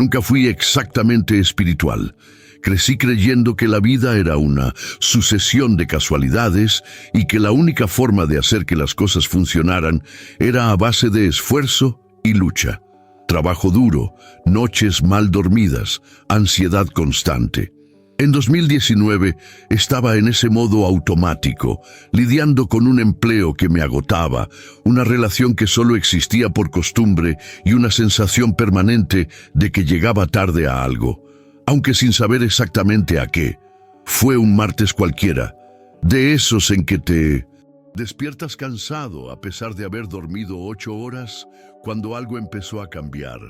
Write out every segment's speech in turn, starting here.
Nunca fui exactamente espiritual. Crecí creyendo que la vida era una sucesión de casualidades y que la única forma de hacer que las cosas funcionaran era a base de esfuerzo y lucha. Trabajo duro, noches mal dormidas, ansiedad constante. En 2019 estaba en ese modo automático, lidiando con un empleo que me agotaba, una relación que solo existía por costumbre y una sensación permanente de que llegaba tarde a algo, aunque sin saber exactamente a qué. Fue un martes cualquiera, de esos en que te despiertas cansado a pesar de haber dormido 8 horas, cuando algo empezó a cambiar.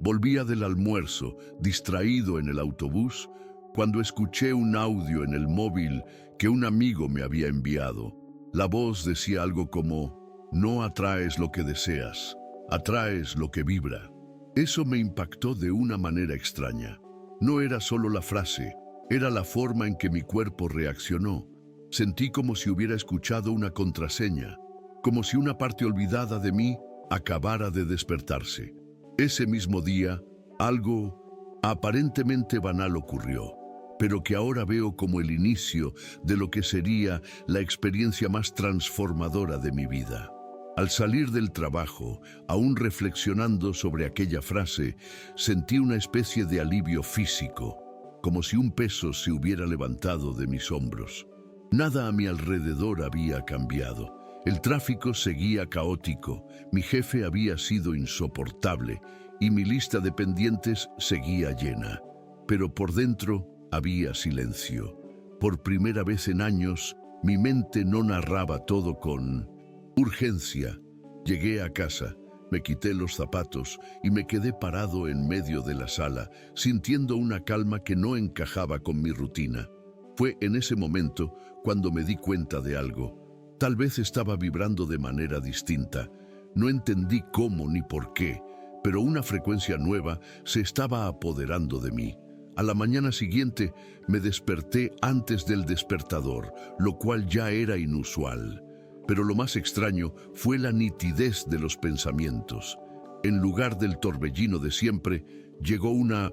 Volvía del almuerzo, distraído en el autobús, cuando escuché un audio en el móvil que un amigo me había enviado. La voz decía algo como: no atraes lo que deseas, atraes lo que vibra. Eso me impactó de una manera extraña. No era solo la frase, era la forma en que mi cuerpo reaccionó. Sentí como si hubiera escuchado una contraseña, como si una parte olvidada de mí acabara de despertarse. Ese mismo día, algo aparentemente banal ocurrió, pero que ahora veo como el inicio de lo que sería la experiencia más transformadora de mi vida. Al salir del trabajo, aún reflexionando sobre aquella frase, sentí una especie de alivio físico, como si un peso se hubiera levantado de mis hombros. Nada a mi alrededor había cambiado. El tráfico seguía caótico, mi jefe había sido insoportable y mi lista de pendientes seguía llena. Pero por dentro había silencio. Por primera vez en años, mi mente no narraba todo con urgencia. Llegué a casa, me quité los zapatos y me quedé parado en medio de la sala, sintiendo una calma que no encajaba con mi rutina. Fue en ese momento cuando me di cuenta de algo. Tal vez estaba vibrando de manera distinta. No entendí cómo ni por qué, pero una frecuencia nueva se estaba apoderando de mí. A la mañana siguiente me desperté antes del despertador, lo cual ya era inusual. Pero lo más extraño fue la nitidez de los pensamientos. En lugar del torbellino de siempre, llegó una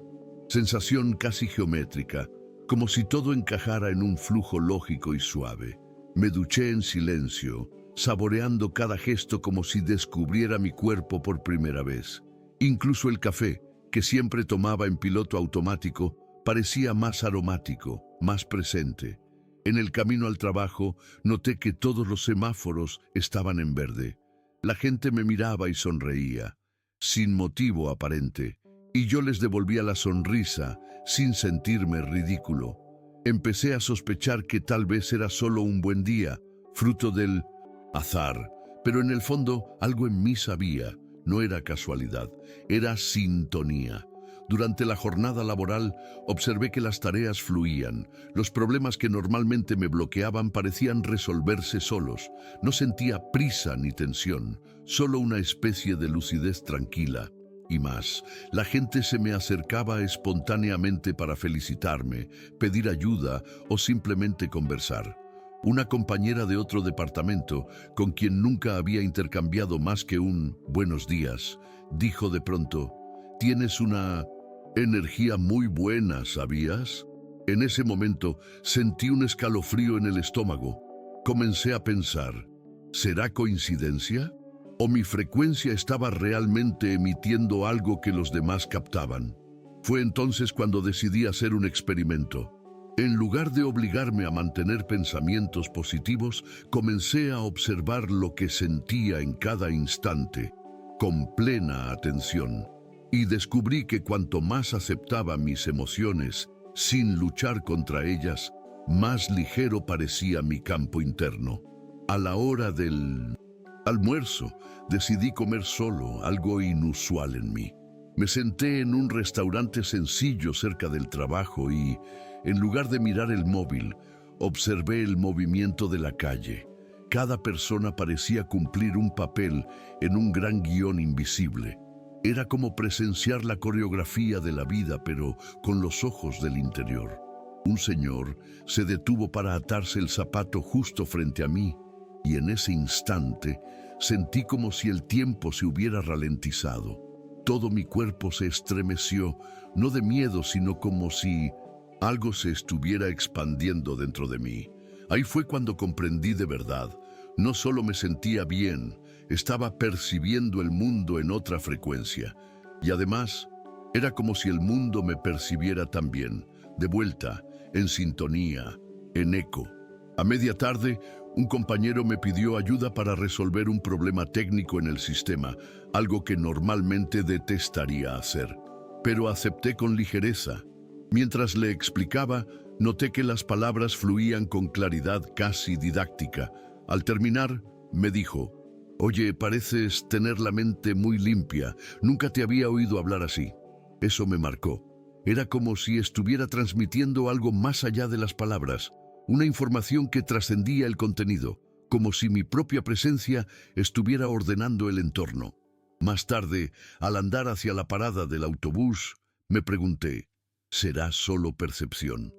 sensación casi geométrica, como si todo encajara en un flujo lógico y suave. Me duché en silencio, saboreando cada gesto como si descubriera mi cuerpo por primera vez. Incluso el café, que siempre tomaba en piloto automático, parecía más aromático, más presente. En el camino al trabajo, noté que todos los semáforos estaban en verde. La gente me miraba y sonreía, sin motivo aparente, y yo les devolvía la sonrisa, sin sentirme ridículo. Empecé a sospechar que tal vez era solo un buen día, fruto del azar, pero en el fondo algo en mí sabía. No era casualidad, era sintonía. Durante la jornada laboral observé que las tareas fluían. Los problemas que normalmente me bloqueaban parecían resolverse solos. No sentía prisa ni tensión, solo una especie de lucidez tranquila. Y más, la gente se me acercaba espontáneamente para felicitarme, pedir ayuda o simplemente conversar. Una compañera de otro departamento, con quien nunca había intercambiado más que un «buenos días», dijo de pronto: «Tienes una energía muy buena, ¿sabías?». En ese momento sentí un escalofrío en el estómago. Comencé a pensar, ¿será coincidencia? ¿O mi frecuencia estaba realmente emitiendo algo que los demás captaban? Fue entonces cuando decidí hacer un experimento. En lugar de obligarme a mantener pensamientos positivos, comencé a observar lo que sentía en cada instante, con plena atención. Y descubrí que cuanto más aceptaba mis emociones, sin luchar contra ellas, más ligero parecía mi campo interno. A la hora del almuerzo, decidí comer solo, algo inusual en mí. Me senté en un restaurante sencillo cerca del trabajo y, en lugar de mirar el móvil, observé el movimiento de la calle. Cada persona parecía cumplir un papel en un gran guión invisible. Era como presenciar la coreografía de la vida, pero con los ojos del interior. Un señor se detuvo para atarse el zapato justo frente a mí, y en ese instante sentí como si el tiempo se hubiera ralentizado. Todo mi cuerpo se estremeció, no de miedo, sino como si algo se estuviera expandiendo dentro de mí. Ahí fue cuando comprendí de verdad. No solo me sentía bien, estaba percibiendo el mundo en otra frecuencia. Y además, era como si el mundo me percibiera también, de vuelta, en sintonía, en eco. A media tarde, un compañero me pidió ayuda para resolver un problema técnico en el sistema, algo que normalmente detestaría hacer. Pero acepté con ligereza. Mientras le explicaba, noté que las palabras fluían con claridad casi didáctica. Al terminar, me dijo: «Oye, pareces tener la mente muy limpia. Nunca te había oído hablar así». Eso me marcó. Era como si estuviera transmitiendo algo más allá de las palabras, una información que trascendía el contenido, como si mi propia presencia estuviera ordenando el entorno. Más tarde, al andar hacia la parada del autobús, me pregunté: ¿será solo percepción?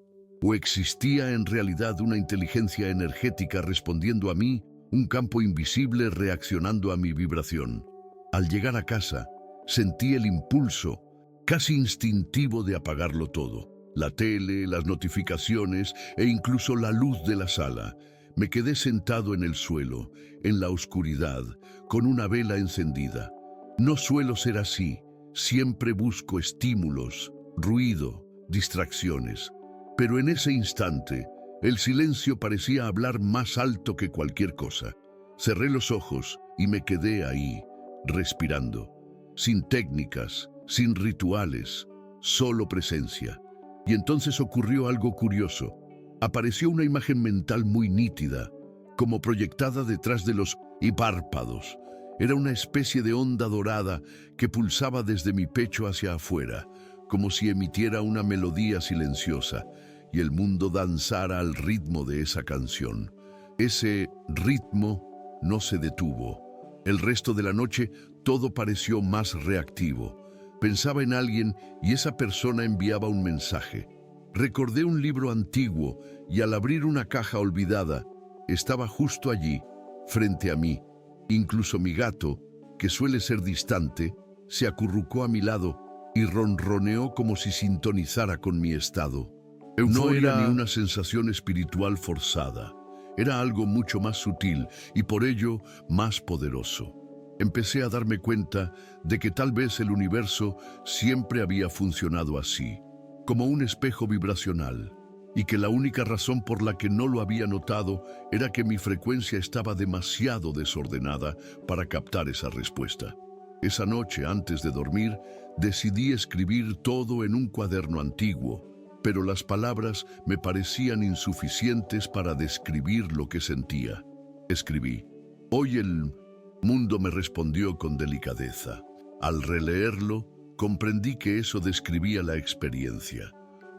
¿O existía en realidad una inteligencia energética respondiendo a mí, un campo invisible reaccionando a mi vibración? Al llegar a casa, sentí el impulso, casi instintivo, de apagarlo todo. La tele, las notificaciones e incluso la luz de la sala. Me quedé sentado en el suelo, en la oscuridad, con una vela encendida. No suelo ser así. Siempre busco estímulos, ruido, distracciones. Pero en ese instante, el silencio parecía hablar más alto que cualquier cosa. Cerré los ojos y me quedé ahí, respirando. Sin técnicas, sin rituales, solo presencia. Y entonces ocurrió algo curioso. Apareció una imagen mental muy nítida, como proyectada detrás de los párpados. Era una especie de onda dorada que pulsaba desde mi pecho hacia afuera, como si emitiera una melodía silenciosa, y el mundo danzara al ritmo de esa canción. Ese ritmo no se detuvo. El resto de la noche todo pareció más reactivo. Pensaba en alguien y esa persona enviaba un mensaje. Recordé un libro antiguo y al abrir una caja olvidada, estaba justo allí, frente a mí. Incluso mi gato, que suele ser distante, se acurrucó a mi lado y ronroneó como si sintonizara con mi estado. No era ni una sensación espiritual forzada. Era algo mucho más sutil y por ello más poderoso. Empecé a darme cuenta de que tal vez el universo siempre había funcionado así, como un espejo vibracional, y que la única razón por la que no lo había notado era que mi frecuencia estaba demasiado desordenada para captar esa respuesta. Esa noche, antes de dormir, decidí escribir todo en un cuaderno antiguo, pero las palabras me parecían insuficientes para describir lo que sentía. Escribí: «Hoy el mundo me respondió con delicadeza». Al releerlo, comprendí que eso describía la experiencia.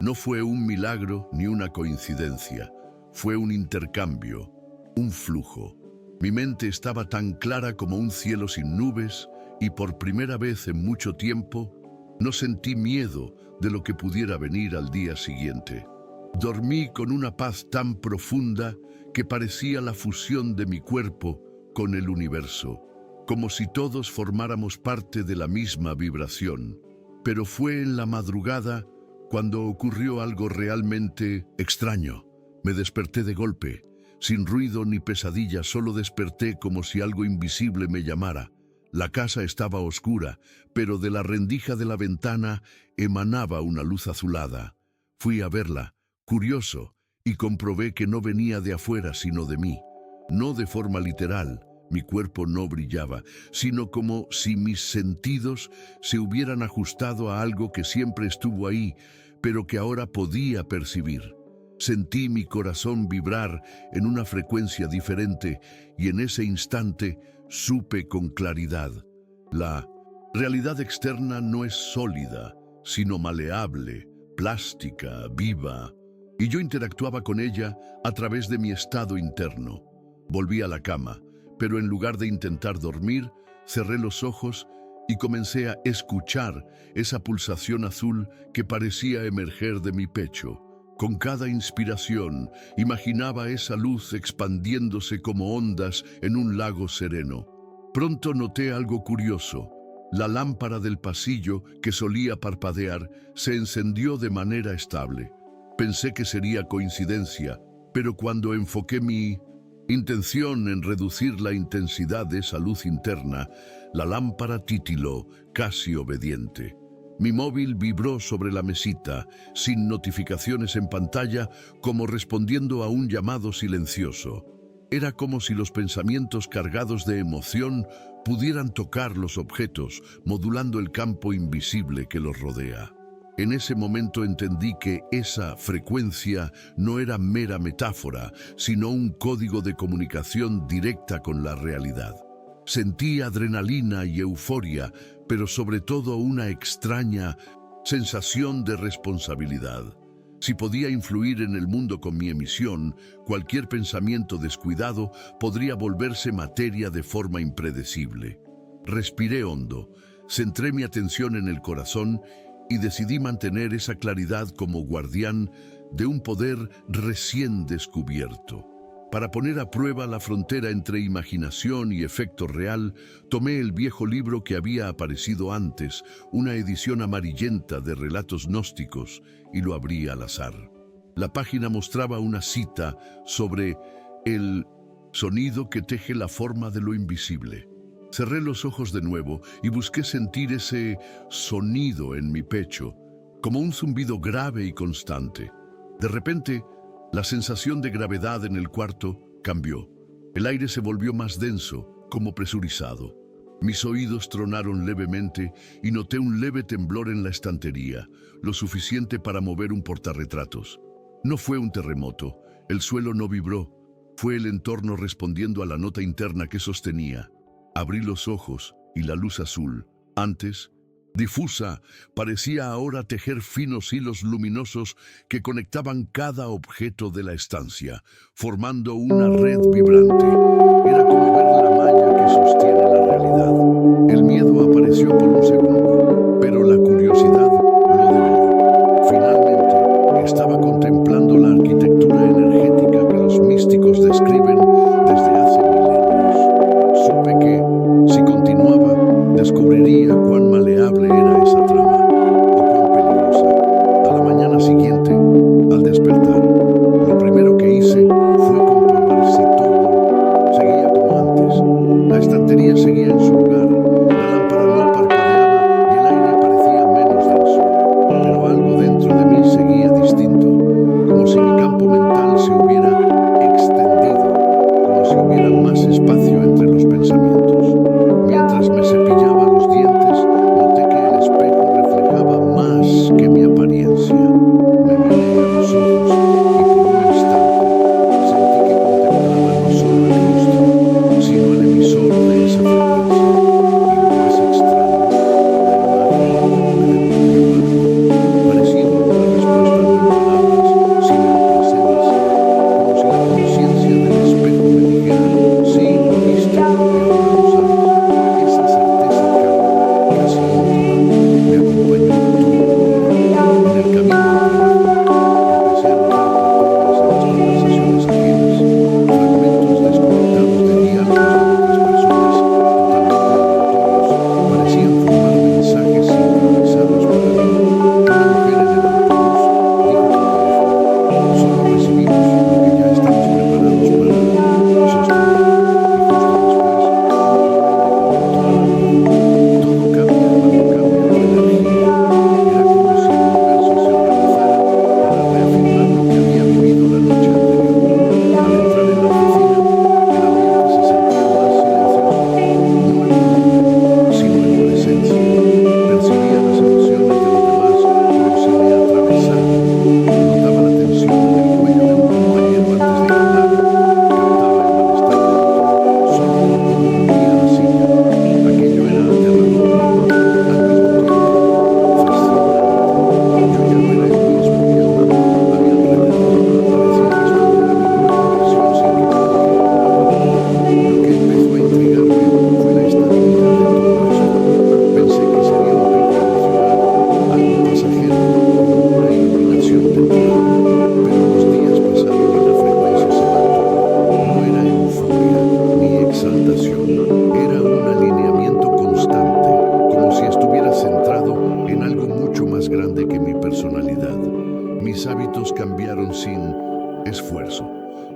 No fue un milagro ni una coincidencia, fue un intercambio, un flujo. Mi mente estaba tan clara como un cielo sin nubes y por primera vez en mucho tiempo no sentí miedo de lo que pudiera venir al día siguiente. Dormí con una paz tan profunda que parecía la fusión de mi cuerpo con el universo, como si todos formáramos parte de la misma vibración. Pero fue en la madrugada cuando ocurrió algo realmente extraño. Me desperté de golpe, sin ruido ni pesadilla, solo desperté como si algo invisible me llamara. La casa estaba oscura, pero de la rendija de la ventana emanaba una luz azulada. Fui a verla, curioso, y comprobé que no venía de afuera sino de mí. No de forma literal, mi cuerpo no brillaba, sino como si mis sentidos se hubieran ajustado a algo que siempre estuvo ahí, pero que ahora podía percibir. Sentí mi corazón vibrar en una frecuencia diferente y en ese instante supe con claridad: la realidad externa no es sólida, sino maleable, plástica, viva, y yo interactuaba con ella a través de mi estado interno. Volví a la cama, pero en lugar de intentar dormir, cerré los ojos y comencé a escuchar esa pulsación azul que parecía emerger de mi pecho. Con cada inspiración, imaginaba esa luz expandiéndose como ondas en un lago sereno. Pronto noté algo curioso. La lámpara del pasillo, que solía parpadear, se encendió de manera estable. Pensé que sería coincidencia, pero cuando enfoqué mi intención en reducir la intensidad de esa luz interna, la lámpara titiló, casi obediente. Mi móvil vibró sobre la mesita, sin notificaciones en pantalla, como respondiendo a un llamado silencioso. Era como si los pensamientos cargados de emoción pudieran tocar los objetos, modulando el campo invisible que los rodea. En ese momento entendí que esa frecuencia no era mera metáfora, sino un código de comunicación directa con la realidad. Sentí adrenalina y euforia, pero sobre todo una extraña sensación de responsabilidad. Si podía influir en el mundo con mi emisión, cualquier pensamiento descuidado podría volverse materia de forma impredecible. Respiré hondo, centré mi atención en el corazón y decidí mantener esa claridad como guardián de un poder recién descubierto. Para poner a prueba la frontera entre imaginación y efecto real, tomé el viejo libro que había aparecido antes, una edición amarillenta de relatos gnósticos, y lo abrí al azar. La página mostraba una cita sobre el sonido que teje la forma de lo invisible. Cerré los ojos de nuevo y busqué sentir ese sonido en mi pecho, como un zumbido grave y constante. De repente, la sensación de gravedad en el cuarto cambió. El aire se volvió más denso, como presurizado. Mis oídos tronaron levemente y noté un leve temblor en la estantería, lo suficiente para mover un portarretratos. No fue un terremoto, el suelo no vibró, fue el entorno respondiendo a la nota interna que sostenía. Abrí los ojos y la luz azul, antes difusa, parecía ahora tejer finos hilos luminosos que conectaban cada objeto de la estancia, formando una red vibrante. Era como ver la malla que sostiene la realidad. El miedo apareció por un segundo, pero la curiosidad lo devoró. Finalmente, estaba contemplando la arquitectura energética que los místicos describen desde hace milenios. Supe que, si continuaba, descubriría cuán maleable era esa trama, o cuán peligrosa. A la mañana siguiente, al despertar, lo primero que hice fue comprobar si todo seguía como antes. La estantería seguía en su lugar, la lámpara no parpadeaba y el aire parecía menos denso. Pero algo dentro de mí seguía distinto, como si mi campo mental se hubiera extendido, como si hubiera más espacio entre los pensamientos. Mientras me cepillaba los dientes, noté que el espejo reflejaba cambiaron sin esfuerzo.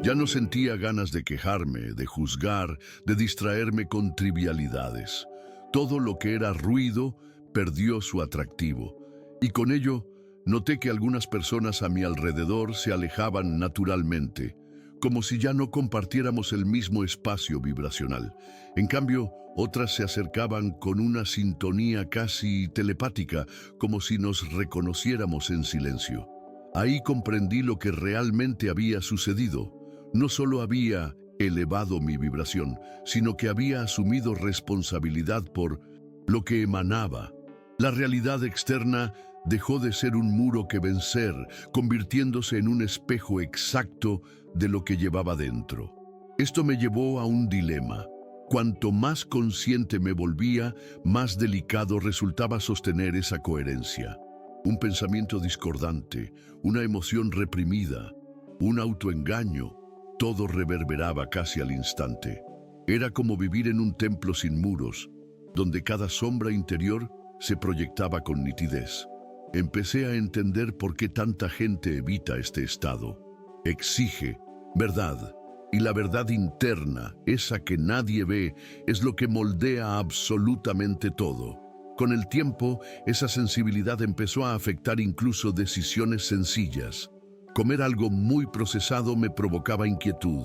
Ya no sentía ganas de quejarme, de juzgar, de distraerme con trivialidades. Todo lo que era ruido perdió su atractivo, y con ello noté que algunas personas a mi alrededor se alejaban naturalmente, como si ya no compartiéramos el mismo espacio vibracional. En cambio, otras se acercaban con una sintonía casi telepática, como si nos reconociéramos en silencio. Ahí comprendí lo que realmente había sucedido. No solo había elevado mi vibración, sino que había asumido responsabilidad por lo que emanaba. La realidad externa dejó de ser un muro que vencer, convirtiéndose en un espejo exacto de lo que llevaba dentro. Esto me llevó a un dilema. Cuanto más consciente me volvía, más delicado resultaba sostener esa coherencia. Un pensamiento discordante, una emoción reprimida, un autoengaño, todo reverberaba casi al instante. Era como vivir en un templo sin muros, donde cada sombra interior se proyectaba con nitidez. Empecé a entender por qué tanta gente evita este estado. Exige verdad, y la verdad interna, esa que nadie ve, es lo que moldea absolutamente todo. Con el tiempo, esa sensibilidad empezó a afectar incluso decisiones sencillas. Comer algo muy procesado me provocaba inquietud.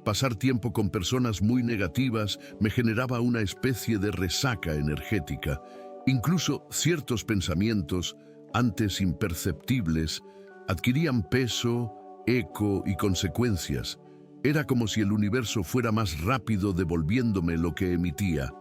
Pasar tiempo con personas muy negativas me generaba una especie de resaca energética. Incluso ciertos pensamientos, antes imperceptibles, adquirían peso, eco y consecuencias. Era como si el universo fuera más rápido devolviéndome lo que emitía.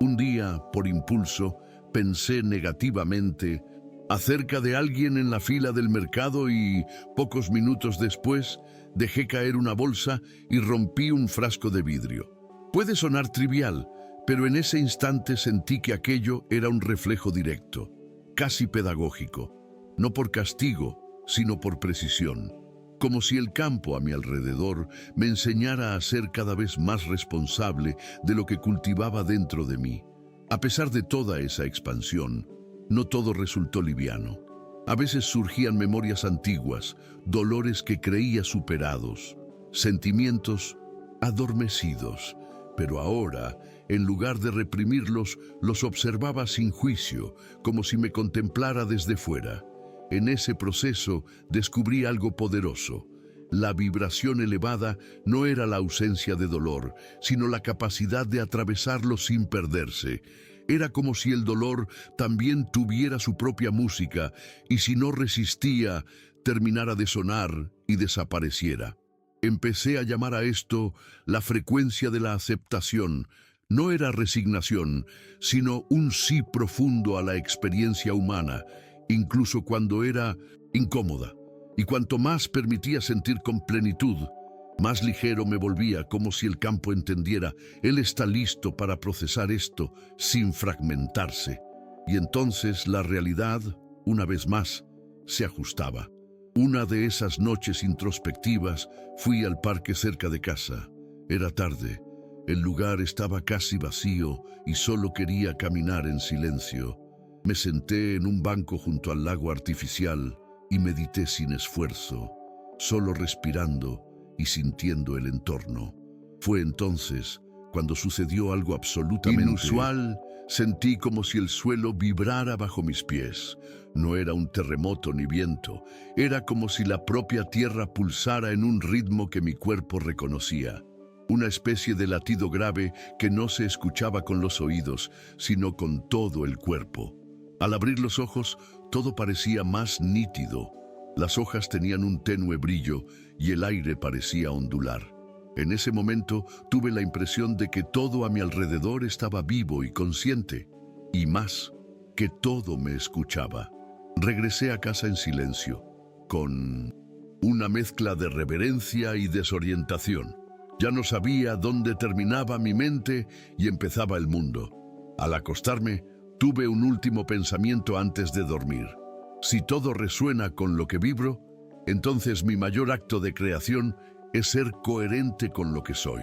Un día, por impulso, pensé negativamente acerca de alguien en la fila del mercado y, pocos minutos después, dejé caer una bolsa y rompí un frasco de vidrio. Puede sonar trivial, pero en ese instante sentí que aquello era un reflejo directo, casi pedagógico, no por castigo, sino por precisión, como si el campo a mi alrededor me enseñara a ser cada vez más responsable de lo que cultivaba dentro de mí. A pesar de toda esa expansión, no todo resultó liviano. A veces surgían memorias antiguas, dolores que creía superados, sentimientos adormecidos, pero ahora, en lugar de reprimirlos, los observaba sin juicio, como si me contemplara desde fuera. En ese proceso descubrí algo poderoso. La vibración elevada no era la ausencia de dolor, sino la capacidad de atravesarlo sin perderse. Era como si el dolor también tuviera su propia música y si no resistía, terminara de sonar y desapareciera. Empecé a llamar a esto la frecuencia de la aceptación. No era resignación, sino un sí profundo a la experiencia humana, incluso cuando era incómoda. Y cuanto más permitía sentir con plenitud, más ligero me volvía, como si el campo entendiera, él está listo para procesar esto sin fragmentarse. Y entonces la realidad, una vez más, se ajustaba. Una de esas noches introspectivas fui al parque cerca de casa. Era tarde, el lugar estaba casi vacío y solo quería caminar en silencio. Me senté en un banco junto al lago artificial y medité sin esfuerzo, solo respirando y sintiendo el entorno. Fue entonces cuando sucedió algo absolutamente inusual. Sentí como si el suelo vibrara bajo mis pies. No era un terremoto ni viento, era como si la propia tierra pulsara en un ritmo que mi cuerpo reconocía. Una especie de latido grave que no se escuchaba con los oídos, sino con todo el cuerpo. Al abrir los ojos, todo parecía más nítido. Las hojas tenían un tenue brillo y el aire parecía ondular. En ese momento tuve la impresión de que todo a mi alrededor estaba vivo y consciente, y más, que todo me escuchaba. Regresé a casa en silencio, con una mezcla de reverencia y desorientación. Ya no sabía dónde terminaba mi mente y empezaba el mundo. Al acostarme, tuve un último pensamiento antes de dormir. Si todo resuena con lo que vibro, entonces mi mayor acto de creación es ser coherente con lo que soy.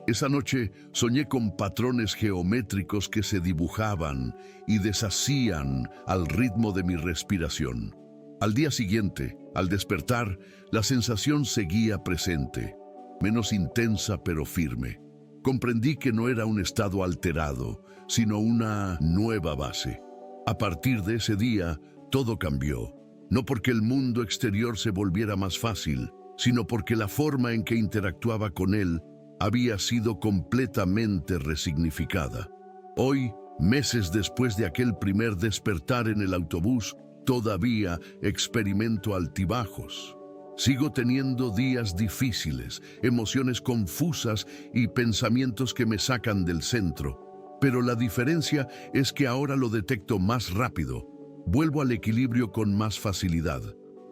Esa noche soñé con patrones geométricos que se dibujaban y deshacían al ritmo de mi respiración. Al día siguiente, al despertar, la sensación seguía presente, menos intensa pero firme. Comprendí que no era un estado alterado, sino una nueva base. A partir de ese día, todo cambió. No porque el mundo exterior se volviera más fácil, sino porque la forma en que interactuaba con él había sido completamente resignificada. Hoy, meses después de aquel primer despertar en el autobús, todavía experimento altibajos. Sigo teniendo días difíciles, emociones confusas y pensamientos que me sacan del centro. Pero la diferencia es que ahora lo detecto más rápido. Vuelvo al equilibrio con más facilidad.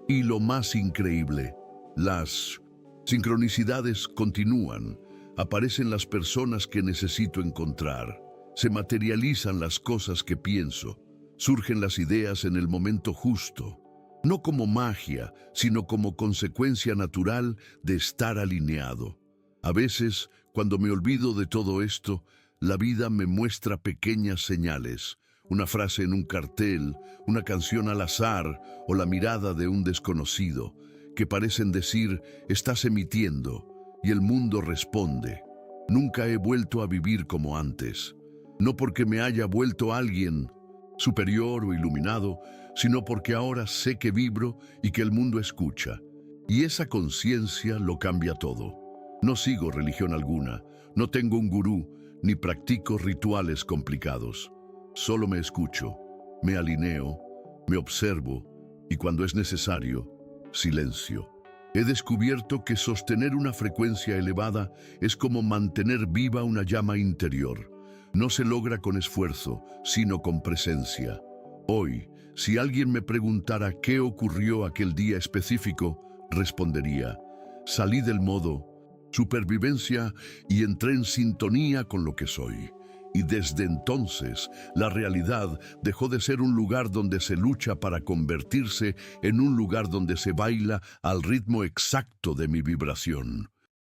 Y lo más increíble, las sincronicidades continúan. Aparecen las personas que necesito encontrar. Se materializan las cosas que pienso. Surgen las ideas en el momento justo. No como magia, sino como consecuencia natural de estar alineado. A veces, cuando me olvido de todo esto, la vida me muestra pequeñas señales. Una frase en un cartel, una canción al azar o la mirada de un desconocido, que parecen decir, estás emitiendo, y el mundo responde. Nunca he vuelto a vivir como antes. No porque me haya vuelto alguien superior o iluminado, sino porque ahora sé que vibro y que el mundo escucha. Y esa conciencia lo cambia todo. No sigo religión alguna, no tengo un gurú, ni practico rituales complicados. Solo me escucho, me alineo, me observo y cuando es necesario, silencio. He descubierto que sostener una frecuencia elevada es como mantener viva una llama interior. No se logra con esfuerzo, sino con presencia. Hoy, si alguien me preguntara qué ocurrió aquel día específico, respondería, salí del modo supervivencia y entré en sintonía con lo que soy. Y desde entonces, la realidad dejó de ser un lugar donde se lucha para convertirse en un lugar donde se baila al ritmo exacto de mi vibración.